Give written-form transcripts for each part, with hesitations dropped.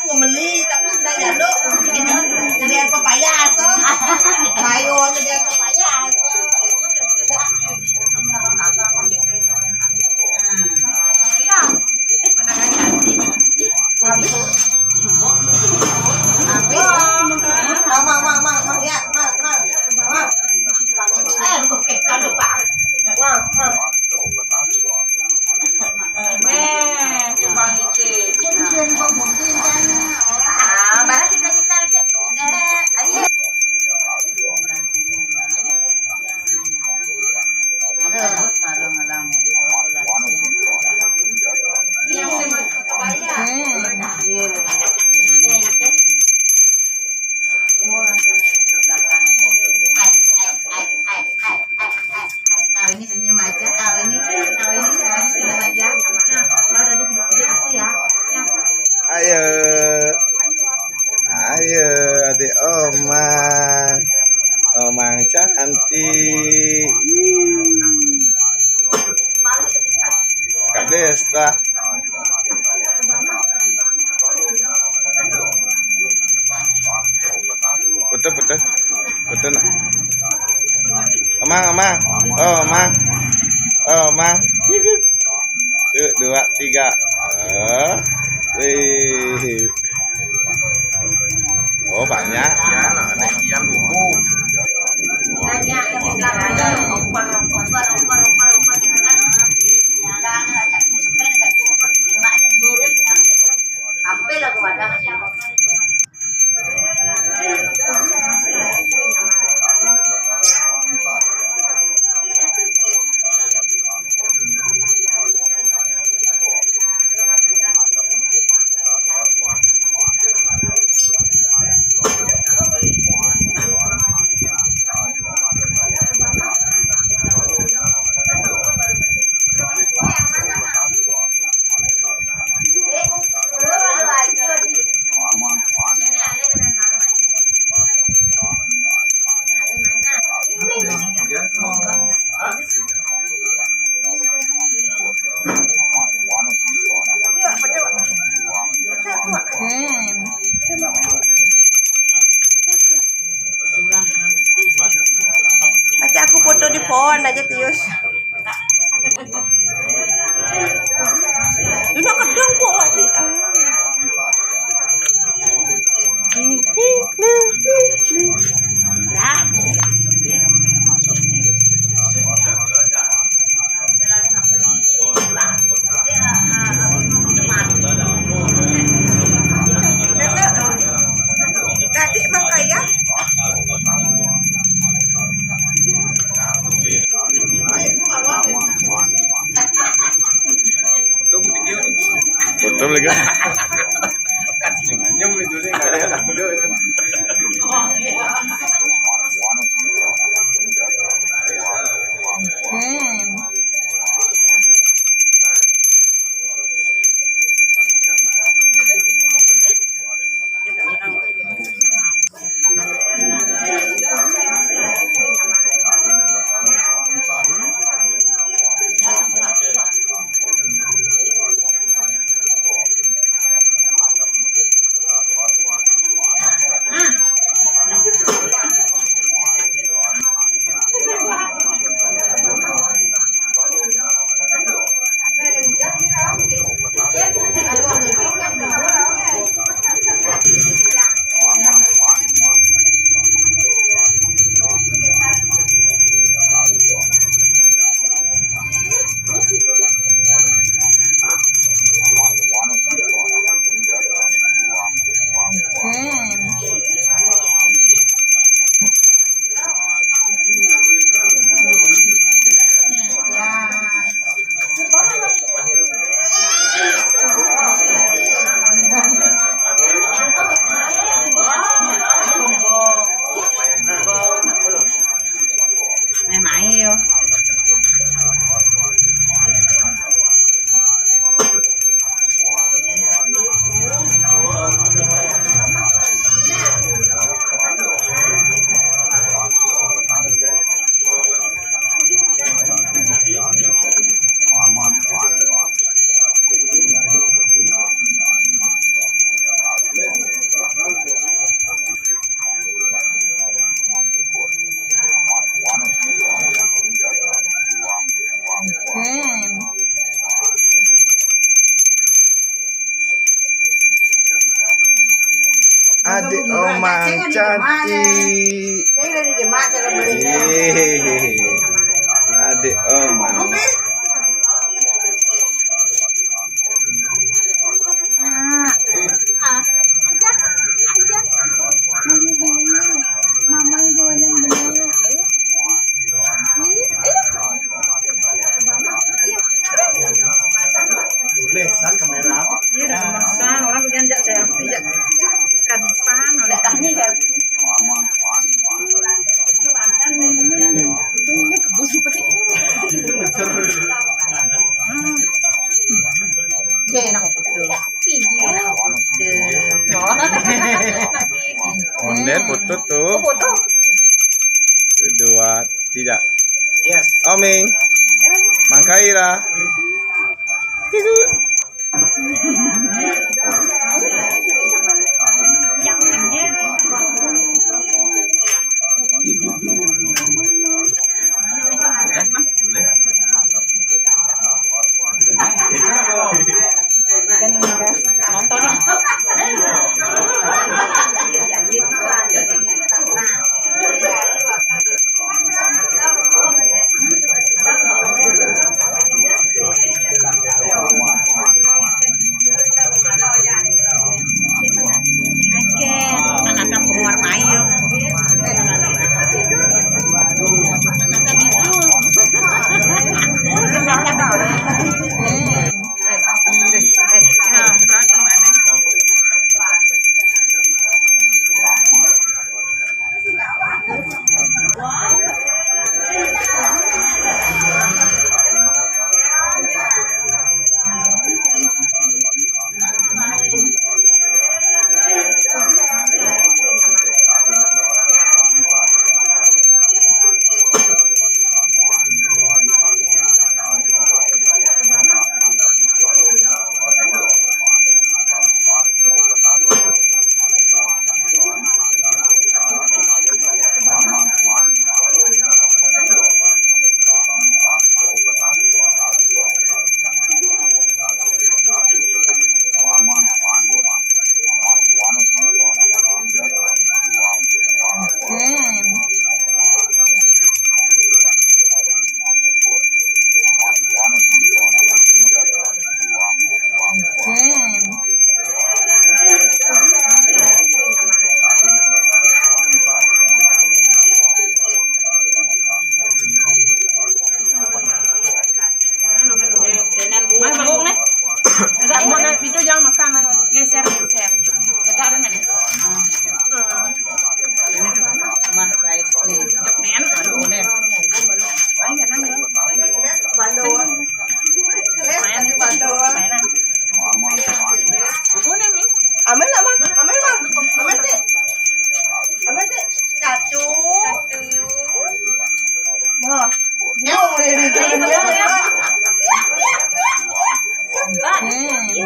mau beli tapi sudah jaduk jadi pepaya tuh ayo jadi pepaya iya habis mang ya mang bukan kalau pak mang coba ngikit barang kita cek ayo yang saya bayar tahu ini senyum aja, tahu ini senyum aja. Nah, kalau udah dihidup aku ya. Ayo adik Omang cantik. Kak Desta. Betul nak. Omang. Omang. 1, 2, 3. Oh banyak. Ya, nek yang buku. Banyak yang belakangnya oper gitu kan. Jangan ajak sebenarnya ajak oper 5 aja mirip yang gitu. Sampai lah ke wadah siapa. Baca aku foto di pohon aja Tius. Dulu kedong kok lagi. Nah. Tadi Bang Kaya. Adik Oma cantik. Saya dari jemaah cara beli. Hehehe. Adik Oma. Aja mau beli mama jualan bener Boleh, san kamera. Iya, udah kemesan. Orang tuh janjak selfie, jak kansan, udah tanya selfie. ini kebus seperti Ya, enak aku tuh. video Onde foto tuh. Foto. 2, 3. Yes. Oming. Mangkaira. Tigu. Nonton ya. Anak kampung warna ayo. Mas bangun nih. Enggak mau itu jangan makan. Geser. Enggak ada mana? Ini tuh mah guys nih. Cep nen, aduh nen. Main kan nang. Bandoan. Main di Bandoan. Mainan. Buku nih, Ming. Amin lah, Bang. Amin, Bang. Amin, Dek. Amin, Dek. Satu. Nah. Nyong deh di sini.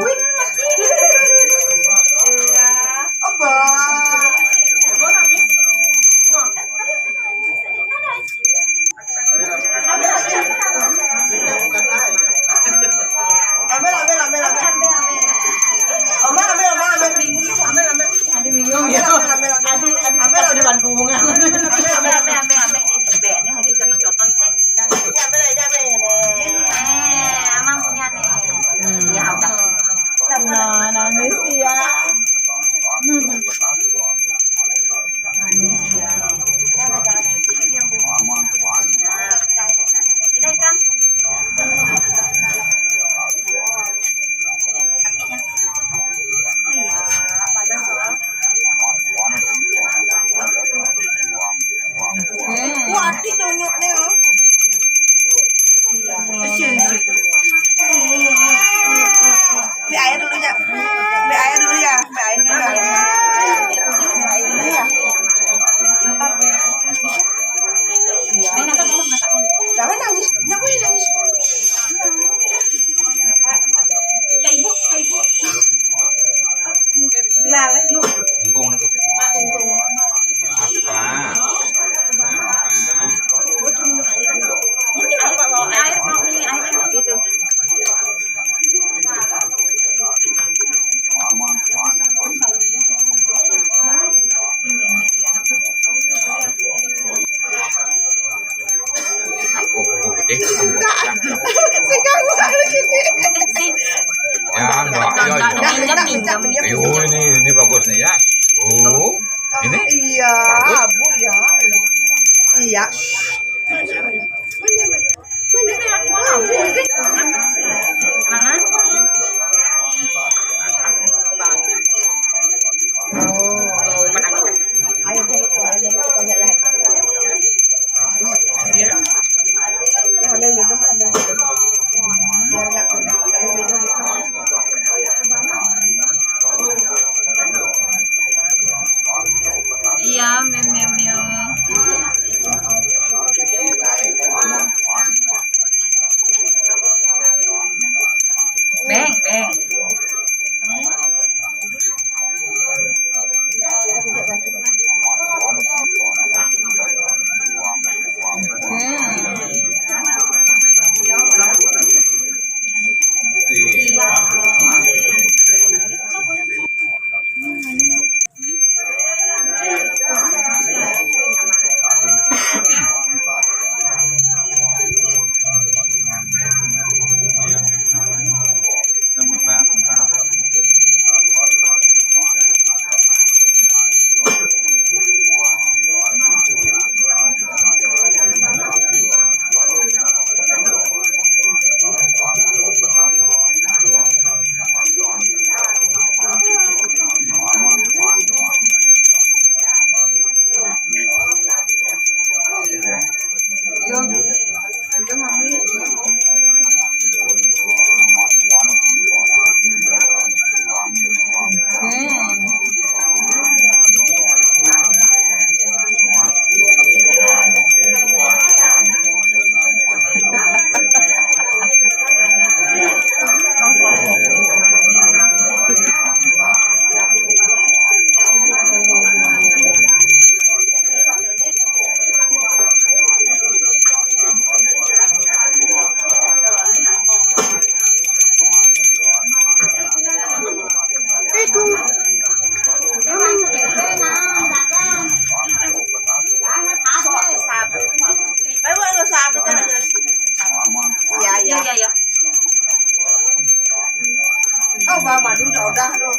Wih. Abah. Ambil tinggi, ambil Ada bingung ya. Ada depan hubungan. ambil bek ini mungkin contoh-contoh sih. Amang punya nih. Ya udah. Nah, nangis ya. Ini kan. Oh iya, panas loh. Wah, adik nyonyoknya ya. Iya. Beli air dulu ya. Beli air dulu ya. Beli air dulu ya. Beli air dulu ya. Jangan nangis. Jangan boleh nangis. Ya ibu, ya ibu. Kenal lu. Ungkung nih gue. Ini apa bawa air mau nih air gitu. ini bagus nih ya. Oh, ini Iya, Bu ya. Iya. Mana? Oh, Mana kita? ayo dulu, banyak lain. Dia. Ya, ambil minum. Biar nggak kuning. Ambil minum. Iya, meme. Beng. Mấy bữa nó sao cái này. Dạ dạ. Iya. Không vào mà đúng rồi ra luôn.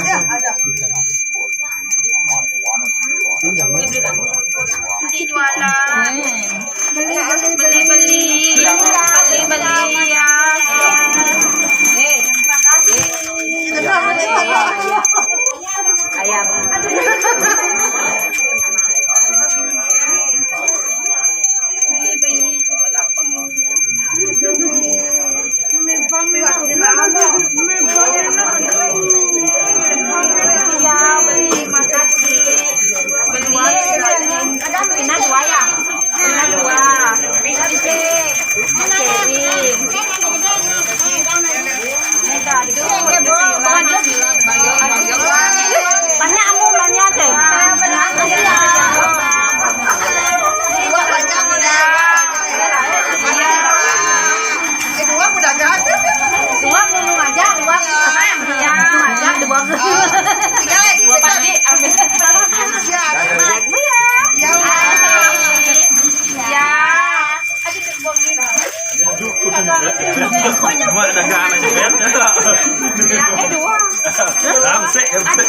Ya, ada. Nanti jualan. Beli ya. Ayam. Beli juga lapang. Iya, beli makasih. Beli ada pina dua ya? Pina dua. Pina piring. Banyak amulannya cek. Dua banyak udah. Dua udah gak. Dua ngomong aja, dua sama yang dia aja dua. Tiga lagi. Dua pagi ambil. Ya. Ya. Ya. Mak dagang anak juga. Ya, dua. Ramsek. Ada